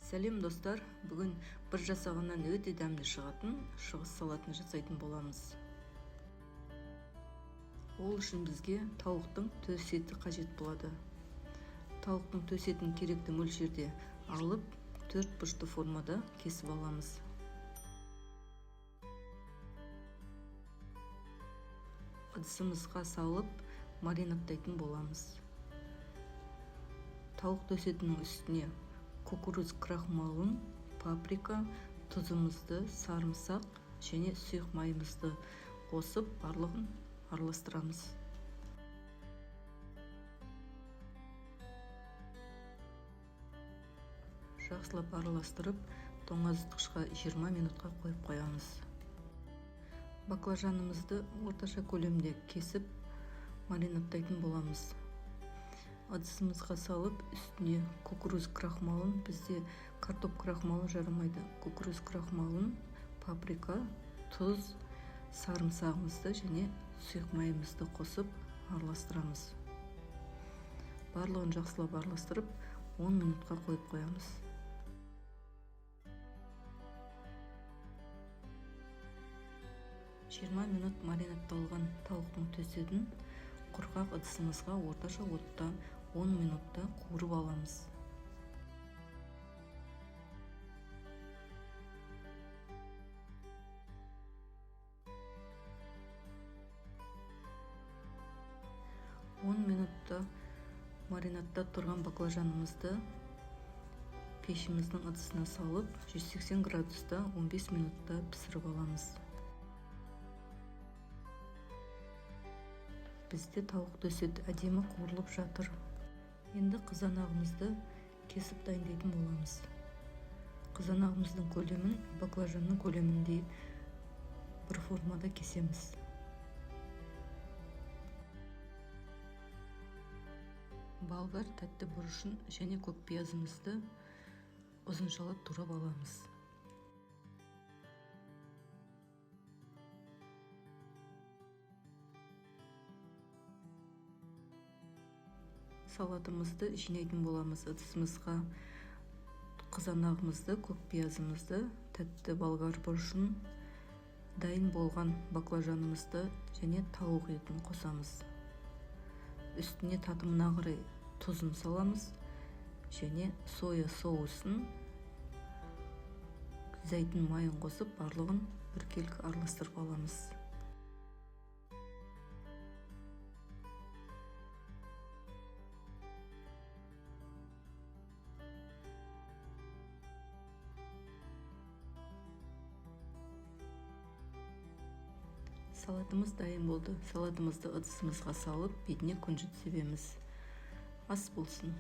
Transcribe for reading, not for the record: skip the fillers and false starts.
Сәлем достар, бүгін бір жасағаннан өте дәмді шығатын шығыс салатын жасайтын боламыз. Ол үшін бізге тауықтың төс еті қажет болады. Тауықтың төс етін керекті мөлшерде алып, 4 бұрышты формада кесіп аламыз. Ыдысымызға салып маринадтайтын боламыз. Тауық төс етінің үстіне кукуруз крахмалын, паприка, тұзымызды, сарымсақ және сұйық майымызды қосып, барлығын араластырамыз. Жақсылап араластырып, тоңазытқышқа 20 минутқа қойып қоямыз. Баклажанымызды орташа көлемде кесіп, маринадтайтын боламыз. Ыдысымызға салып, үстіне кукуруз крахмалын, бізде картоп крахмалы жарамайды. Кукуруз крахмалын, паприка, тұз, сарымсағымызды және сұйық майымызды қосып араластырамыз. Барлығын жақсылап араластырып, 10 минутқа қойып қоямыз. Жиырма минут маринадталған тауықтың төс етін құрғақ ыдысымызға орташа отта 10 минутта қуырып аламыз. Минутта маринадта тұрған баклажанымызды пешіміздің ыдысына салып, 180 градуста 15 минутта пісіріп аламыз. Бізде тауық төс еті әдемі қуырылып жатыр. Енді қызанағымызды кесіп дайындайтын боламыз. Қызанағымыздың көлемін баклажанның көлеміндей бір формада кесеміз. Болгар тәтті бұрышын және көк пиязымызды ұзыншалап турап аламыз. Салатымызды жинайтын боламыз. Ыдысымызға қызанағымызды, көк пиязымызды, тәтті болгар бұрышын, дайын болған баклажанымызды және тауық етін қосамыз. Үстіне татымына қарай тұзын саламыз және соя соусын, зәйтүн майын қосып, барлығын біркелкі араластырып аламыз. Салатымыз дайын болды. Салатымызды ыдысымызға салып, бетіне күнжіт себеміз. Ас болсын.